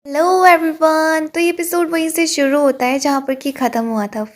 Hello everyone. तो ये episode वहीं से शुरू होता है जहाँ पर कि खत्म हुआ था।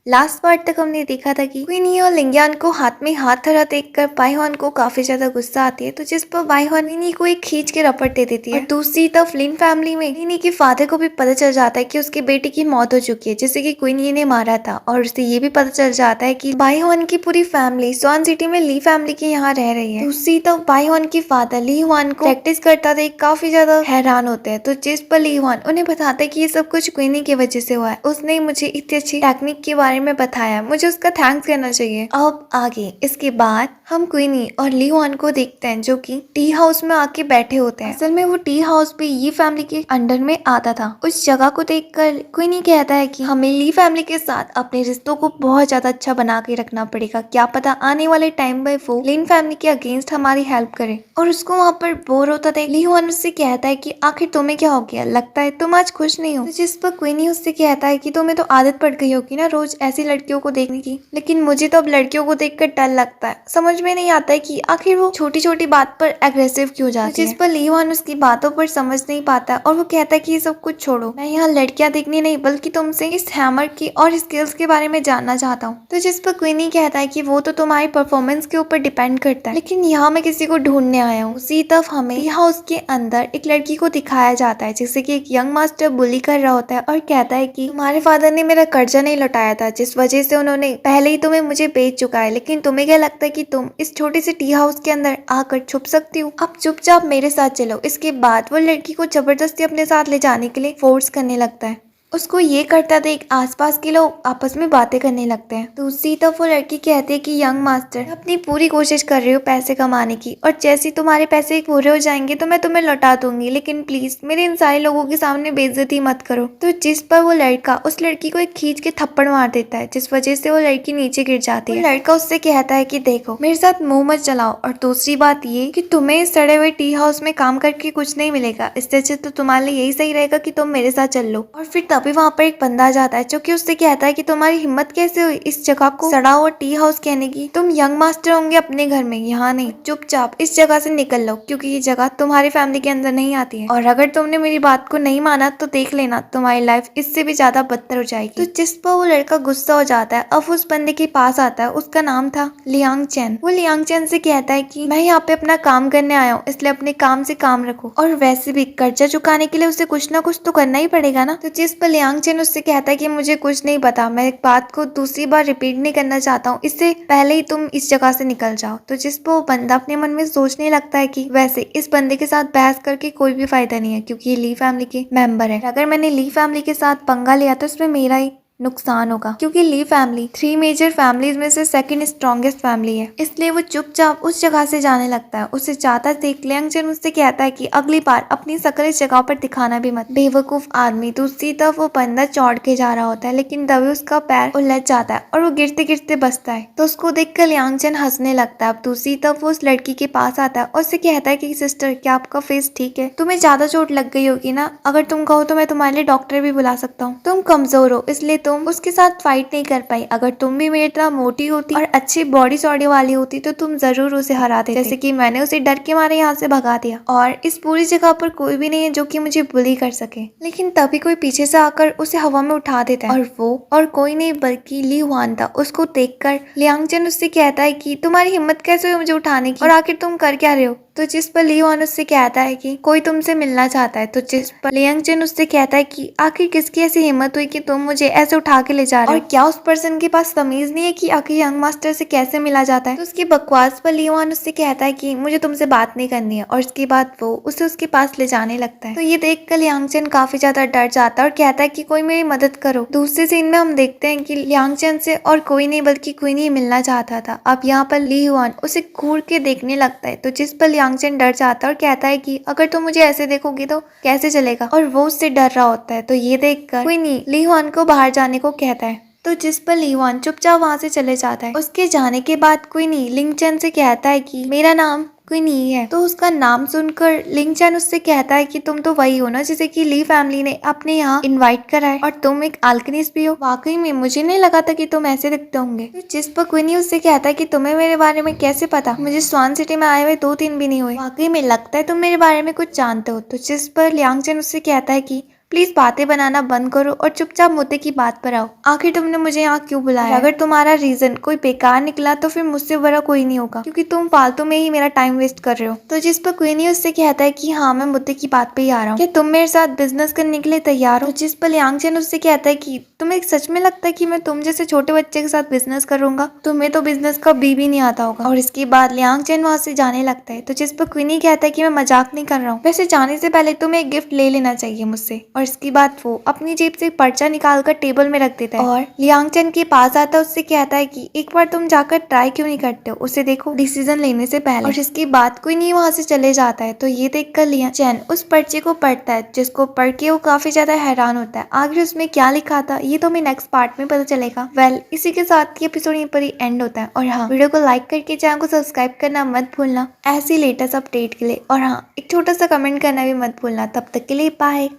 लास्ट पार्ट तक हमने देखा था कि क्वीनी और लिंगियान को हाथ में हाथ धरा देखकर बाइहॉन को काफी ज्यादा गुस्सा आती है, तो जिस पर बाइहॉन क्वीनी को एक खींच के रपट दे देती है। और दूसरी तरफ लिन फैमिली में क्वीनी के फादर को भी पता चल जाता है कि उसके बेटे की मौत हो चुकी है, जिसे कि क्वीनी ने मारा था। और उसे ये भी पता चल जाता है कि बाइहॉन की पूरी फैमिली स्वान सिटी में ली फैमिली के यहाँ रह रही है। दूसरी तरफ बाइहॉन के फादर ली हुआन को प्रैक्टिस करता देख काफी ज्यादा हैरान होते हैं, तो जिस पर ली हुआन उन्हें बताता है कि ये सब कुछ क्वीनी की वजह से हुआ है। उसने मुझे इतनी अच्छी टेक्निक के बारे में बताया, मुझे उसका थैंक्स करना चाहिए। अब आगे इसके बाद हम क्वीनी और ली हुआन को देखते हैं जो कि टी हाउस में आके बैठे होते हैं। असल में वो टी हाउस भी ये फैमिली के अंडर में आता था। उस जगह को देखकर क्वीनी कहता है कि हमें ली फैमिली के साथ अपने रिश्तों को बहुत ज्यादा अच्छा बना के रखना पड़ेगा, क्या पता आने वाले टाइम में वो लिन फैमिली के अगेंस्ट हमारी हेल्प करे। और उसको वहाँ पर बोर होता था। ली हुआन उससे कहता है कि आखिर तुम्हें क्या हो गया, लगता है तुम आज खुश नहीं हो। तो जिस पर क्वीनी उससे कहता है कि तुम्हें तो आदत पड़ गई होगी ना रोज ऐसी लड़कियों को देखने की, लेकिन मुझे तो अब लड़कियों को देखकर डर लगता है। समझ में नहीं आता है कि आखिर वो छोटी छोटी बात पर एग्रेसिव क्यों जाती है। जिस पर ली हुआन उसकी बातों पर समझ नहीं पाता और वो कहता है कि ये सब कुछ छोड़ो, मैं यहाँ लड़कियां देखनी नहीं बल्कि तुमसे इस हैमर की और स्किल्स के बारे में जानना चाहता हूँ। तो जिस पर क्वीनी कहता है कि वो तो तुम्हारी परफॉर्मेंस के ऊपर डिपेंड करता है, लेकिन यहाँ मैं किसी को ढूंढने आया हूँ। उसी तरफ हमें टी हाउस के अंदर एक लड़की को दिखाया जाता है जिसे कि एक यंग मास्टर बुली कर रहा होता है और कहता है कि तुम्हारे फादर ने मेरा कर्जा नहीं लौटाया था, जिस वजह से उन्होंने पहले ही तुम्हें मुझे बेच चुका है। लेकिन तुम्हें क्या लगता है कि तुम इस छोटे से टी हाउस के अंदर आकर छुप सकती हो? अब चुपचाप मेरे साथ चलो। इसके बाद वो लड़की को जबरदस्ती अपने साथ ले जाने के लिए फोर्स करने लगता है। उसको ये करता देख आसपास के लोग आपस में बातें करने लगते हैं। दूसरी तरफ वो लड़की कहती है कि यंग मास्टर अपनी पूरी कोशिश कर रही हूँ पैसे कमाने की, और जैसे तुम्हारे पैसे पूरे हो जाएंगे तो मैं तुम्हें लौटा दूंगी, लेकिन प्लीज मेरे इन सारे लोगों के सामने बेइज्जती मत करो। तो जिस पर वो लड़का उस लड़की को एक खींच के थप्पड़ मार देता है, जिस वजह से वो लड़की नीचे गिर जाती है। लड़का उससे कहता है कि देखो मेरे साथ मुंह मत चलाओ, और दूसरी बात ये कि तुम्हें इस सड़े हुए टी हाउस में काम करके कुछ नहीं मिलेगा, इससे अच्छा तो तुम्हारे लिए यही सही रहेगा कि तुम मेरे साथ चल लो। और फिर तभी वहाँ पर एक बंदा आ जाता है जो कि उससे कहता है कि तुम्हारी हिम्मत कैसे हुई इस जगह को सड़ा हुआ टी हाउस कहने की, तुम यंग मास्टर होंगे अपने घर में, यहाँ नहीं। चुपचाप इस जगह से निकल लो, क्योंकि ये जगह तुम्हारी फैमिली के अंदर नहीं आती है, और अगर तुमने मेरी बात को नहीं माना तो देख लेना तुम्हारी लाइफ इससे भी ज्यादा बदतर हो जाएगी। तो जिस पर वो लड़का गुस्सा हो जाता है, अब उस बंदे के पास आता है। उसका नाम था लियांग चैन। वो लियांग चैन से कहता है कि मैं यहाँ पे अपना काम करने आया हूँ, इसलिए अपने काम से काम रखो, और वैसे भी कर्जा चुकाने के लिए उसे कुछ ना कुछ तो करना ही पड़ेगा ना। तो जिस पर लियांग चैन उससे कहता है कि मुझे कुछ नहीं पता, मैं एक बात को दूसरी बार रिपीट नहीं करना चाहता हूँ, इससे पहले ही तुम इस जगह से निकल जाओ। तो जिस पर वो बंदा अपने मन में सोचने लगता है कि वैसे इस बंदे के साथ बहस करके कोई भी फायदा नहीं है, क्योंकि ये ली फैमिली के मेंबर है। अगर मैंने ली फैमिली के साथ पंगा लिया तो इसमें मेरा ही नुकसान होगा, क्योंकि ली फैमिली 3 मेजर फैमिलीज में से सेकंड स्ट्रॉन्गेस्ट फैमिली है। इसलिए वो चुपचाप उस जगह से जाने लगता है। उसे जाता देख लियांग चैन उससे कहता है कि अगली बार अपनी शक्ल इस जगह पर दिखाना भी मत, बेवकूफ आदमी। दूसरी तरफ वो बंदा चौड़ के जा रहा होता है, लेकिन तभी उसका पैर उलझ जाता है और वो गिरते गिरते बचता है। तो उसको देखकर लियांग चैन हंसने लगता है। अब दूसरी तरफ वो उस लड़की के पास आता है और उससे कहता है कि सिस्टर क्या आपका फेस ठीक है? तुम्हें ज्यादा चोट लग गई होगी ना, अगर तुम कहो तो मैं तुम्हारे लिए डॉक्टर भी बुला सकता हूँ। तुम कमजोर हो इसलिए तुम उसके साथ फाइट नहीं कर पाई, अगर तुम भी मेरी तरह मोटी होती और अच्छी बॉडी सॉडी वाली होती तो तुम जरूर उसे हरा देते, जैसे कि मैंने उसे डर के मारे यहाँ से भगा दिया, और इस पूरी जगह पर कोई भी नहीं है जो कि मुझे बुली कर सके। लेकिन तभी कोई पीछे से आकर उसे हवा में उठा देता है, और वो और कोई नहीं बल्कि ली हुआन था। उसको देखकर लियांग चैन उससे कहता है कि तुम्हारी हिम्मत कैसे हुई मुझे उठाने की, और आखिर तुम कर क्या रहे हो? तो जिस पर ली हुआन उससे कहता है कि कोई तुमसे मिलना चाहता है। तो जिस पर लियांग चैन उससे कहता है कि आखिर किसकी ऐसी हिम्मत हुई कि तुम मुझे ऐसे उठा के ले जा रहे हो, और क्या उस पर्सन के पास तमीज नहीं है कि आखिर यंग मास्टर से कैसे मिला जाता है? तो उसकी बकवास पर ली हुआन उससे कहता है कि मुझे तुमसे बात नहीं करनी है, और इसके बाद वो उसे उसके पास ले जाने लगता है। तो ये देख कर लियांग चैन काफी ज्यादा डर जाता है और कहता है कि कोई मेरी मदद करो। दूसरे सीन में हम देखते हैं कि लियांग चैन से और कोई नहीं बल्कि क्वीनी मिलना चाहता था। अब यहाँ पर ली हुआन उसे घूर के देखने लगता है, तो जिस पर लियांग चैन डर जाता है और कहता है कि अगर तुम मुझे ऐसे देखोगी तो कैसे चलेगा, और वो उससे डर रहा होता है। तो ये देखकर क्वीनी ली हुआन को बाहर जाने को कहता है, तो जिस पर ली हुआन चुपचाप वहां से चले जाता है। उसके जाने के बाद क्वीनी लिंग चैन से कहता है कि मेरा नाम क्वीन ही है। तो उसका नाम सुनकर लिंग चैन उससे कहता है कि तुम तो वही हो ना जिसे कि ली फैमिली ने अपने यहाँ इनवाइट करा है, और तुम एक अल्केमिस्ट भी हो। वाकई में मुझे नहीं लगा था कि तुम ऐसे दिखते होंगे। तो जिस पर क्वीनी उससे कहता है कि तुम्हें मेरे बारे में कैसे पता, मुझे स्वान सिटी में आए हुए 2 दिन भी नहीं हुए, वाकई में लगता है तुम मेरे बारे में कुछ जानते हो। तो जिस पर लियांग चैन उससे कहता है कि प्लीज बातें बनाना बंद करो और चुपचाप मुद्दे की बात पर आओ। आखिर तुमने मुझे यहाँ क्यों बुलाया? अगर तुम्हारा रीजन कोई बेकार निकला तो फिर मुझसे बड़ा कोई नहीं होगा, क्योंकि तुम फालतू में ही मेरा टाइम वेस्ट कर रहे हो। तो जिस पर क्वीनी उससे कहता है कि हाँ मैं मुद्दे की बात पे ही आ रहा हूँ, क्या तुम मेरे साथ बिजनेस करने के लिए तैयार हो? तो जिस पर लियांग चैन उससे कहता है कि तुम्हें सच में लगता है कि मैं तुम जैसे छोटे बच्चे के साथ बिजनेस करूंगा? तुम्हें तो बिजनेस का भी नहीं आता होगा। और इसके बाद लियांग चैन वहाँ से जाने लगता है। तो जिस पर क्वीनी कहता है कि मैं मजाक नहीं कर रहा हूँ, वैसे जाने से पहले तुम्हें एक गिफ्ट ले लेना चाहिए मुझसे। और इसके बाद वो अपनी जेब से पर्चा निकालकर टेबल में रख देता है और लियांग चैन के पास आता है, उससे कहता है कि एक बार तुम जाकर ट्राई क्यों नहीं करते हो, उसे देखो डिसीजन लेने से पहले। और इसकी बात कोई नहीं वहां से चले जाता है। तो ये देखकर लियांग चैन उस पर्चे को पढ़ता है, जिसको पढ़ के वो काफी ज्यादा हैरान होता है। आखिर उसमें क्या लिखा था ये तो हमें नेक्स्ट पार्ट में पता चलेगा। इसी के साथ ये एपिसोड यहीं पर ही एंड होता है। और हाँ, वीडियो को लाइक करके चैनल को सब्सक्राइब करना मत भूलना ऐसी लेटेस्ट अपडेट के लिए। और हाँ, एक छोटा सा कमेंट करना भी मत भूलना। तब तक के लिए बाय।